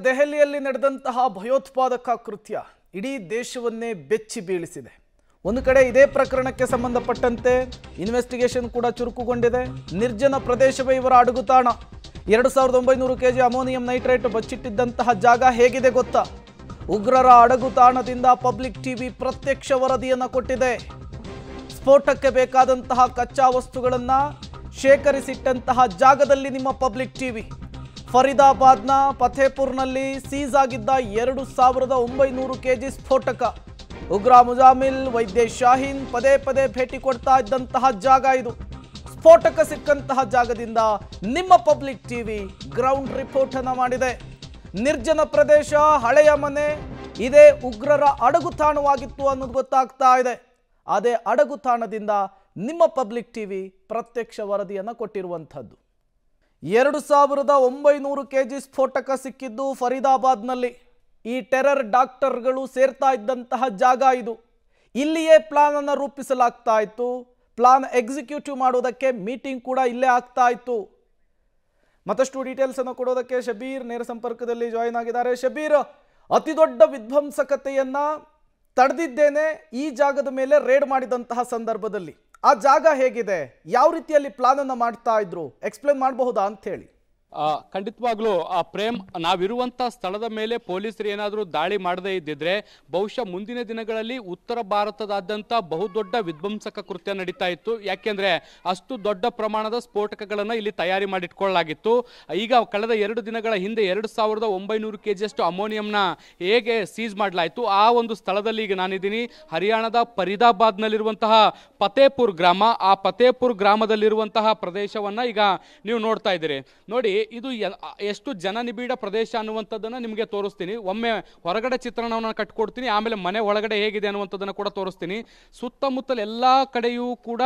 ದೆಹಲಿಯಲ್ಲಿ ನಡೆದಂತಹ ಭಯೋತ್ಪಾದಕ ಕೃತ್ಯ ಇಡೀ ದೇಶವನ್ನೇ ಬೆಚ್ಚಿ ಬೀಳಿಸಿದೆ. ಒಂದು ಕಡೆ ಇದೇ ಪ್ರಕರಣಕ್ಕೆ ಸಂಬಂಧಪಟ್ಟಂತೆ ಇನ್ವೆಸ್ಟಿಗೇಷನ್ ಕೂಡ ಚುರುಕುಗೊಂಡಿದೆ. ನಿರ್ಜನ ಪ್ರದೇಶವೇ ಇವರ ಅಡಗುತಾಣ. 2900 kg ಅಮೋನಿಯಂ ನೈಟ್ರೇಟ್ ಬಚ್ಚಿಟ್ಟಿದ್ದಂತಹ ಜಾಗ ಹೇಗಿದೆ ಗೊತ್ತಾ? ಉಗ್ರರ ಅಡಗುತಾಣದಿಂದ ಪಬ್ಲಿಕ್ ಟಿವಿ ಪ್ರತ್ಯಕ್ಷ ವರದಿಯನ್ನು ಕೊಟ್ಟಿದೆ. ಸ್ಫೋಟಕ್ಕೆ ಬೇಕಾದಂತಹ ಕಚ್ಚಾ ವಸ್ತುಗಳನ್ನು ಶೇಖರಿಸಿಟ್ಟಂತಹ ಜಾಗದಲ್ಲಿ ನಿಮ್ಮ ಪಬ್ಲಿಕ್ ಟಿವಿ. ಫರೀದಾಬಾದ್ನ ಫತೇಪುರ್ನಲ್ಲಿ ಸೀಸ್ ಆಗಿದ್ದ 2900 kg ಸ್ಫೋಟಕ. ಉಗ್ರ ಮುಜಾಮಿಲ್, ವೈದ್ಯ ಶಾಹೀನ್ ಪದೇ ಪದೇ ಭೇಟಿ ಕೊಡ್ತಾ ಇದ್ದಂತಹ ಜಾಗ ಇದು. ಸ್ಫೋಟಕ ಸಿಕ್ಕಂತಹ ಜಾಗದಿಂದ ನಿಮ್ಮ ಪಬ್ಲಿಕ್ ಟಿವಿ ಗ್ರೌಂಡ್ ರಿಪೋರ್ಟ್ ಅನ್ನು ಮಾಡಿದೆ. ನಿರ್ಜನ ಪ್ರದೇಶ, ಹಳೆಯ ಮನೆ, ಇದೇ ಉಗ್ರರ ಅಡಗುತಾಣವಾಗಿತ್ತು ಅನ್ನೋದು ಗೊತ್ತಾಗ್ತಾ ಇದೆ. ಅದೇ ಅಡಗುತಾಣದಿಂದ ನಿಮ್ಮ ಪಬ್ಲಿಕ್ ಟಿವಿ ಪ್ರತ್ಯಕ್ಷ ವರದಿಯನ್ನು ಕೊಟ್ಟಿರುವಂಥದ್ದು. 2900 kg ಸ್ಫೋಟಕ ಸಿಕ್ಕಿದ್ದು ಫರೀದಾಬಾದ್ನಲ್ಲಿ. ಈ ಟೆರರ್ ಡಾಕ್ಟರ್ಗಳು ಸೇರ್ತಾ ಇದ್ದಂತಹ ಜಾಗ ಇದು. ಇಲ್ಲಿಯೇ ಪ್ಲಾನ್ ಅನ್ನು ರೂಪಿಸಲಾಗ್ತಾ ಇತ್ತು. ಪ್ಲಾನ್ ಎಕ್ಸಿಕ್ಯೂಟಿವ್ ಮಾಡೋದಕ್ಕೆ ಮೀಟಿಂಗ್ ಕೂಡ ಇಲ್ಲೇ ಆಗ್ತಾ ಇತ್ತು. ಮತ್ತಷ್ಟು ಡೀಟೇಲ್ಸ್ ಅನ್ನು ಕೊಡೋದಕ್ಕೆ ಶಬೀರ್ ನೇರ ಸಂಪರ್ಕದಲ್ಲಿ ಜಾಯಿನ್ ಆಗಿದ್ದಾರೆ. ಶಬೀರ್, ಅತಿ ದೊಡ್ಡ ವಿಧ್ವಂಸಕತೆಯನ್ನ ತಡೆದಿದ್ದೇನೆ ಈ ಜಾಗದ ಮೇಲೆ ರೇಡ್ ಮಾಡಿದಂತಹ ಸಂದರ್ಭದಲ್ಲಿ. ಆ ಜಾಗ ಹೇಗಿದೆ, ಯಾವ ರೀತಿಯಲ್ಲಿ ಪ್ಲಾನ್ ಅನ್ನು ಮಾಡ್ತಾ ಇದ್ರು, ಎಕ್ಸ್ಪ್ಲೇನ್ ಮಾಡಬಹುದಾ ಅಂತ ಹೇಳಿ? ಖಂಡಿತವಾಗ್ಲೂ ಪ್ರೇಮ್, ನಾವಿರುವಂಥ ಸ್ಥಳದ ಮೇಲೆ ಪೊಲೀಸರು ಏನಾದರೂ ದಾಳಿ ಮಾಡದೇ ಇದ್ದಿದ್ರೆ ಬಹುಶಃ ಮುಂದಿನ ದಿನಗಳಲ್ಲಿ ಉತ್ತರ ಭಾರತದಾದ್ಯಂತ ಬಹುದೊಡ್ಡ ವಿಧ್ವಂಸಕ ಕೃತ್ಯ ನಡೀತಾ ಇತ್ತು. ಯಾಕೆಂದರೆ ಅಷ್ಟು ದೊಡ್ಡ ಪ್ರಮಾಣದ ಸ್ಫೋಟಕಗಳನ್ನು ಇಲ್ಲಿ ತಯಾರಿ ಮಾಡಿಟ್ಕೊಳ್ಳಲಾಗಿತ್ತು. ಈಗ ಕಳೆದ 2 ದಿನಗಳ ಹಿಂದೆ 2900 kg ಅಷ್ಟು ಅಮೋನಿಯಂನ ಹೇಗೆ ಸೀಸ್ ಮಾಡಲಾಯಿತು, ಆ ಒಂದು ಸ್ಥಳದಲ್ಲಿ ಈಗ ನಾನಿದ್ದೀನಿ. ಹರಿಯಾಣದ ಫರೀದಾಬಾದ್ನಲ್ಲಿರುವಂತಹ ಫತೇಪುರ್ ಗ್ರಾಮ. ಆ ಫತೇಪುರ್ ಗ್ರಾಮದಲ್ಲಿರುವಂತಹ ಪ್ರದೇಶವನ್ನು ಈಗ ನೀವು ನೋಡ್ತಾ ಇದ್ದೀರಿ. ನೋಡಿ, ಇದು ಎಷ್ಟು ಜನನಿಬಿಡ ಪ್ರದೇಶ ಅನ್ನುವಂಥದ್ದನ್ನು ನಿಮಗೆ ತೋರಿಸ್ತೀನಿ. ಒಮ್ಮೆ ಹೊರಗಡೆ ಚಿತ್ರಣವನ್ನು ಕಟ್ಕೊಡ್ತೀನಿ, ಆಮೇಲೆ ಮನೆ ಒಳಗಡೆ ಹೇಗಿದೆ ಅನ್ನುವಂಥದ್ದನ್ನು ಕೂಡ ತೋರಿಸ್ತೀನಿ. ಸುತ್ತಮುತ್ತಲ ಎಲ್ಲ ಕಡೆಯೂ ಕೂಡ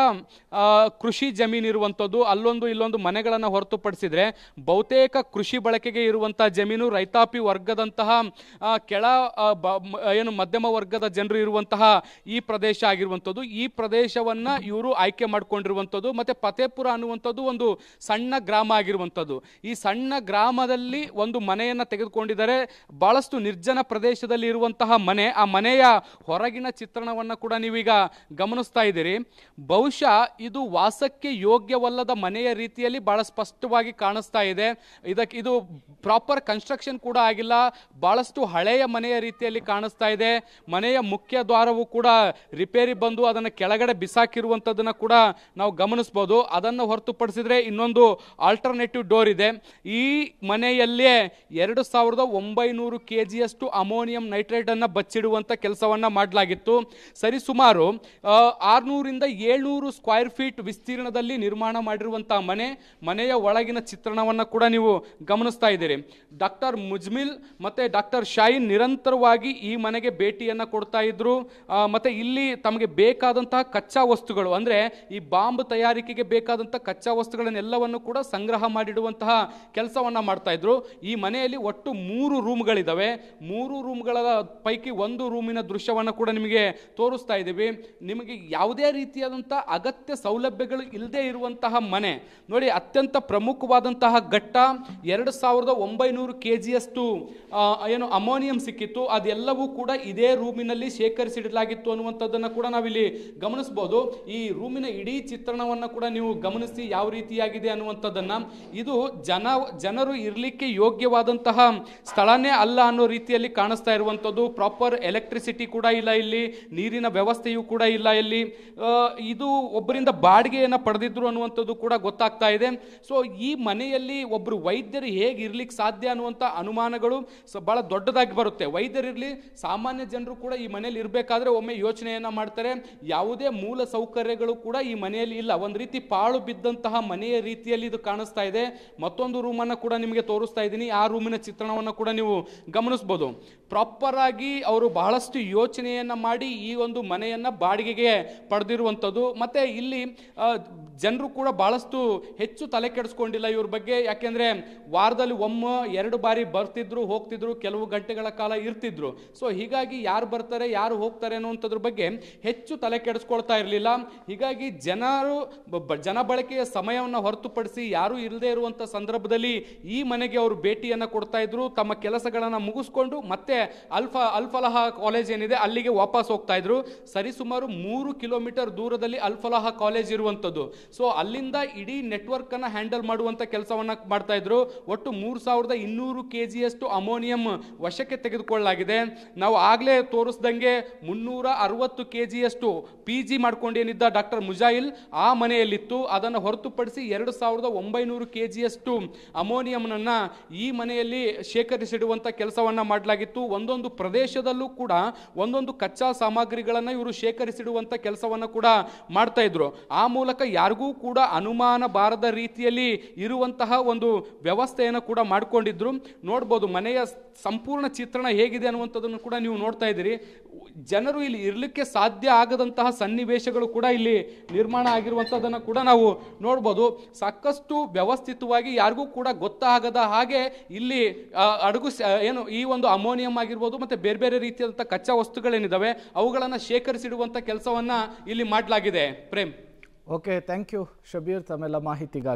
ಕೃಷಿ ಜಮೀನು ಇರುವಂಥದ್ದು. ಅಲ್ಲೊಂದು ಇಲ್ಲೊಂದು ಮನೆಗಳನ್ನು ಹೊರತುಪಡಿಸಿದರೆ ಬಹುತೇಕ ಕೃಷಿ ಬಳಕೆಗೆ ಇರುವಂಥ ಜಮೀನು, ರೈತಾಪಿ ವರ್ಗದಂತಹ ಏನು ಮಧ್ಯಮ ವರ್ಗದ ಜನರು ಇರುವಂತಹ ಈ ಪ್ರದೇಶ ಆಗಿರುವಂಥದ್ದು. ಈ ಪ್ರದೇಶವನ್ನು ಇವರು ಆಯ್ಕೆ ಮಾಡಿಕೊಂಡಿರುವಂಥದ್ದು. ಮತ್ತು ಫತೇಪುರ ಅನ್ನುವಂಥದ್ದು ಒಂದು ಸಣ್ಣ ಗ್ರಾಮ ಆಗಿರುವಂಥದ್ದು. ಈ ಸಣ್ಣ ಗ್ರಾಮದಲ್ಲಿ ಒಂದು ಮನೆಯನ್ನು ತೆಗೆದುಕೊಂಡಿದ್ದಾರೆ. ಬಹಳಷ್ಟು ನಿರ್ಜನ ಪ್ರದೇಶದಲ್ಲಿ ಇರುವಂತಹ ಮನೆ. ಆ ಮನೆಯ ಹೊರಗಿನ ಚಿತ್ರಣವನ್ನು ಕೂಡ ನೀವೀಗ ಗಮನಿಸ್ತಾ ಇದ್ದೀರಿ. ಬಹುಶಃ ಇದು ವಾಸಕ್ಕೆ ಯೋಗ್ಯವಲ್ಲದ ಮನೆಯ ರೀತಿಯಲ್ಲಿ ಬಹಳ ಸ್ಪಷ್ಟವಾಗಿ ಕಾಣಿಸ್ತಾ ಇದೆ. ಇದು ಪ್ರಾಪರ್ ಕನ್ಸ್ಟ್ರಕ್ಷನ್ ಕೂಡ ಆಗಿಲ್ಲ. ಬಹಳಷ್ಟು ಹಳೆಯ ಮನೆಯ ರೀತಿಯಲ್ಲಿ ಕಾಣಿಸ್ತಾ ಇದೆ. ಮನೆಯ ಮುಖ್ಯ ದ್ವಾರವು ಕೂಡ ರಿಪೇರಿ ಬಂದು ಅದನ್ನು ಕೆಳಗಡೆ ಬಿಸಾಕಿರುವಂಥದ್ದನ್ನು ಕೂಡ ನಾವು ಗಮನಿಸ್ಬೋದು. ಅದನ್ನು ಹೊರತುಪಡಿಸಿದ್ರೆ ಇನ್ನೊಂದು ಆಲ್ಟರ್ನೇಟಿವ್ ಡೋರ್ ಇದೆ. ಈ ಮನೆಯಲ್ಲೇ 2900 kg ಅಷ್ಟು ಅಮೋನಿಯಂ ನೈಟ್ರೇಟ್ ಅನ್ನು ಬಚ್ಚಿಡುವಂಥ ಕೆಲಸವನ್ನ ಮಾಡಲಾಗಿತ್ತು. ಸರಿಸುಮಾರು 600ರಿಂದ 700 ಸ್ಕ್ವೇರ್ ಫೀಟ್ ವಿಸ್ತೀರ್ಣದಲ್ಲಿ ನಿರ್ಮಾಣ ಮಾಡಿರುವಂತಹ ಮನೆಯ ಒಳಗಿನ ಚಿತ್ರಣವನ್ನು ಕೂಡ ನೀವು ಗಮನಿಸ್ತಾ ಇದ್ದೀರಿ. ಡಾಕ್ಟರ್ ಮುಜ್ಮಿಲ್ ಮತ್ತೆ ಡಾಕ್ಟರ್ ಶಾಹೀನ್ ನಿರಂತರವಾಗಿ ಈ ಮನೆಗೆ ಭೇಟಿಯನ್ನು ಕೊಡ್ತಾ ಇದ್ರು. ಮತ್ತೆ ಇಲ್ಲಿ ತಮಗೆ ಬೇಕಾದಂತಹ ಕಚ್ಚಾ ವಸ್ತುಗಳು, ಅಂದ್ರೆ ಈ ಬಾಂಬ್ ತಯಾರಿಕೆಗೆ ಬೇಕಾದಂತಹ ಕಚ್ಚಾ ವಸ್ತುಗಳನ್ನೆಲ್ಲವನ್ನು ಕೂಡ ಸಂಗ್ರಹ ಮಾಡಿಡುವಂತಹ ಕೆಲಸವನ್ನ ಮಾಡ್ತಾ ಇದ್ರು. ಈ ಮನೆಯಲ್ಲಿ ಒಟ್ಟು 3 ರೂಮ್ಗಳಿದಾವೆ. 3 ರೂಮ್ಗಳ ಪೈಕಿ ಒಂದು ರೂಮಿನ ದೃಶ್ಯವನ್ನು ಕೂಡ ನಿಮಗೆ ತೋರಿಸ್ತಾ ಇದ್ದೀವಿ. ನಿಮಗೆ ಯಾವುದೇ ರೀತಿಯಾದಂತಹ ಅಗತ್ಯ ಸೌಲಭ್ಯಗಳು ಇಲ್ಲದೆ ಇರುವಂತಹ ಮನೆ ನೋಡಿ. ಅತ್ಯಂತ ಪ್ರಮುಖವಾದಂತಹ ಘಟ್ಟ, 2900 kg ಅಷ್ಟು ಏನು ಅಮೋನಿಯಂ ಸಿಕ್ಕಿತ್ತು. ಅದೆಲ್ಲವೂ ಕೂಡ ಇದೇ ರೂಮಿನಲ್ಲಿ ಶೇಖರಿಸಿಡಲಾಗಿತ್ತು ಅನ್ನುವಂಥದ್ದನ್ನು ಕೂಡ ನಾವಿಲ್ಲಿ ಗಮನಿಸಬಹುದು. ಈ ರೂಮಿನ ಇಡೀ ಚಿತ್ರಣವನ್ನು ಕೂಡ ನೀವು ಗಮನಿಸಿ ಯಾವ ರೀತಿಯಾಗಿದೆ ಅನ್ನುವಂಥದ್ದನ್ನ. ಇದು ಜನರು ಇರಲಿಕ್ಕೆ ಯೋಗ್ಯವಾದಂತಹ ಸ್ಥಳನೇ ಅಲ್ಲ ಅನ್ನೋ ರೀತಿಯಲ್ಲಿ ಕಾಣಿಸ್ತಾ ಇರುವಂಥದ್ದು. ಪ್ರಾಪರ್ ಎಲೆಕ್ಟ್ರಿಸಿಟಿ ಕೂಡ ಇಲ್ಲ ಇಲ್ಲಿ, ನೀರಿನ ವ್ಯವಸ್ಥೆಯೂ ಕೂಡ ಇಲ್ಲ ಇಲ್ಲಿ. ಇದು ಒಬ್ಬರಿಂದ ಬಾಡಿಗೆಯನ್ನು ಪಡೆದಿದ್ರು ಅನ್ನುವಂಥದ್ದು ಕೂಡ ಗೊತ್ತಾಗ್ತಾ ಇದೆ. ಸೊ ಈ ಮನೆಯಲ್ಲಿ ಒಬ್ಬರು ವೈದ್ಯರು ಹೇಗೆ ಇರ್ಲಿಕ್ಕೆ ಸಾಧ್ಯ ಅನ್ನುವಂಥ ಅನುಮಾನಗಳು ಬಹಳ ದೊಡ್ಡದಾಗಿ ಬರುತ್ತೆ. ವೈದ್ಯರಿರಲಿ, ಸಾಮಾನ್ಯ ಜನರು ಕೂಡ ಈ ಮನೆಯಲ್ಲಿ ಇರಬೇಕಾದ್ರೆ ಒಮ್ಮೆ ಯೋಚನೆಯನ್ನ ಮಾಡ್ತಾರೆ. ಯಾವುದೇ ಮೂಲ ಸೌಕರ್ಯಗಳು ಕೂಡ ಈ ಮನೆಯಲ್ಲಿ ಇಲ್ಲ. ಒಂದು ರೀತಿ ಪಾಳು ಬಿದ್ದಂತಹ ಮನೆಯ ರೀತಿಯಲ್ಲಿ ಇದು ಕಾಣಿಸ್ತಾ ಇದೆ. ಮತ್ತೊಂದು ರೂಮನ್ನು ಕೂಡ ನಿಮಗೆ ತೋರಿಸ್ತಾ ಇದ್ದೀನಿ. ಆ ರೂಮಿನ ಚಿತ್ರಣವನ್ನು ಕೂಡ ನೀವು ಗಮನಿಸಬಹುದು. ಪ್ರಾಪರ್ ಆಗಿ ಅವರು ಬಹಳಷ್ಟು ಯೋಚನೆಯನ್ನ ಮಾಡಿ ಈ ಒಂದು ಮನೆಯನ್ನ ಬಾಡಿಗೆಗೆ ಪಡೆದಿರುವಂಥದ್ದು. ಮತ್ತೆ ಇಲ್ಲಿ ಜನರು ಕೂಡ ಬಹಳಷ್ಟು ಹೆಚ್ಚು ತಲೆ ಕೆಡಿಸ್ಕೊಂಡಿಲ್ಲ ಇವ್ರ ಬಗ್ಗೆ. ಯಾಕೆಂದ್ರೆ ವಾರದಲ್ಲಿ 1-2 ಬಾರಿ ಬರ್ತಿದ್ರು, ಹೋಗ್ತಿದ್ರು, ಕೆಲವು ಗಂಟೆಗಳ ಕಾಲ ಇರ್ತಿದ್ರು. ಸೊ ಹೀಗಾಗಿ ಯಾರು ಬರ್ತಾರೆ ಯಾರು ಹೋಗ್ತಾರೆ ಅನ್ನುವಂಥದ್ರ ಬಗ್ಗೆ ಹೆಚ್ಚು ತಲೆ ಕೆಡಿಸ್ಕೊಳ್ತಾ ಇರಲಿಲ್ಲ. ಹೀಗಾಗಿ ಜನ ಬಳಕೆಯ ಸಮಯವನ್ನು ಹೊರತುಪಡಿಸಿ ಯಾರು ಇಲ್ಲದೆ ಇರುವಂಥ ಸಂದರ್ಭದಲ್ಲಿ ಈ ಮನೆಗೆ ಅವರು ಭೇಟಿಯನ್ನು ಕೊಡ್ತಾ ಇದ್ರು. ತಮ್ಮ ಕೆಲಸಗಳನ್ನು ಮುಗಿಸ್ಕೊಂಡು ಮತ್ತೆ ಅಲ್ಫಲಾಹ ಕಾಲೇಜ್ ಏನಿದೆ ಅಲ್ಲಿಗೆ ವಾಪಸ್ ಹೋಗ್ತಾ ಇದ್ರು. ಸರಿಸುಮಾರು 3 ಕಿಲೋಮೀಟರ್ ದೂರದಲ್ಲಿ ಅಲ್ಫಲಾಹ ಕಾಲೇಜ್ ಇರುವಂಥದ್ದು. ಸೊ ಅಲ್ಲಿಂದ ಇಡೀ ನೆಟ್ವರ್ಕ್ ಅನ್ನು ಹ್ಯಾಂಡಲ್ ಮಾಡುವಂಥ ಕೆಲಸವನ್ನ ಮಾಡ್ತಾ ಇದ್ರು. ಒಟ್ಟು 3200 kgಯಷ್ಟು ಅಮೋನಿಯಂ ವಶಕ್ಕೆ ತೆಗೆದುಕೊಳ್ಳಲಾಗಿದೆ. ನಾವು ಆಗಲೇ ತೋರಿಸ್ದಂಗೆ 360 kgಯಷ್ಟು PG ಮಾಡ್ಕೊಂಡೇನಿದ್ದ ಡಾಕ್ಟರ್ ಮುಜಾಯಿಲ್ ಆ ಮನೆಯಲ್ಲಿತ್ತು. ಅದನ್ನು ಹೊರತುಪಡಿಸಿ 2900 kgಯಷ್ಟು ಅಮೋನಿಯಂನ ಈ ಮನೆಯಲ್ಲಿ ಶೇಖರಿಸಿಡುವಂಥ ಕೆಲಸವನ್ನ ಮಾಡಲಾಗಿತ್ತು. ಒಂದೊಂದು ಪ್ರದೇಶದಲ್ಲೂ ಕೂಡ ಒಂದೊಂದು ಕಚ್ಚಾ ಸಾಮಗ್ರಿಗಳನ್ನು ಇವರು ಶೇಖರಿಸಿಡುವಂಥ ಕೆಲಸವನ್ನು ಕೂಡ ಮಾಡ್ತಾ ಇದ್ರು. ಆ ಮೂಲಕ ಯಾರಿಗೂ ಕೂಡ ಅನುಮಾನ ಬಾರದ ರೀತಿಯಲ್ಲಿ ಇರುವಂತಹ ಒಂದು ವ್ಯವಸ್ಥೆಯನ್ನು ಕೂಡ ಮಾಡಿಕೊಂಡಿದ್ರು. ನೋಡ್ಬೋದು ಮನೆಯ ಸಂಪೂರ್ಣ ಚಿತ್ರಣ ಹೇಗಿದೆ ಅನ್ನುವಂಥದ್ದನ್ನು ಕೂಡ ನೀವು ನೋಡ್ತಾ ಇದ್ದೀರಿ. ಜನರು ಇಲ್ಲಿ ಇರಲಿಕ್ಕೆ ಸಾಧ್ಯ ಆಗದಂತಹ ಸನ್ನಿವೇಶಗಳು ಕೂಡ ಇಲ್ಲಿ ನಿರ್ಮಾಣ ಆಗಿರುವಂಥದ್ದನ್ನು ಕೂಡ ನಾವು ನೋಡ್ಬೋದು. ಸಾಕಷ್ಟು ವ್ಯವಸ್ಥಿತವಾಗಿ ಯಾರಿಗೂ ಕೂಡ ಗೊತ್ತಾಗದ ಹಾಗೆ ಇಲ್ಲಿ ಏನು ಈ ಒಂದು ಅಮೋನಿಯಂ ಆಗಿರ್ಬೋದು ಮತ್ತು ಬೇರೆ ಬೇರೆ ರೀತಿಯಾದಂಥ ಕಚ್ಚಾ ವಸ್ತುಗಳೇನಿದ್ದಾವೆ ಅವುಗಳನ್ನು ಶೇಖರಿಸಿಡುವಂಥ ಕೆಲಸವನ್ನು ಇಲ್ಲಿ ಮಾಡಲಾಗಿದೆ. Prem. Okay, thank you Shabbir ತಮ್ಮೆಲ್ಲ ಮಾಹಿತಿಗಾಗಿ.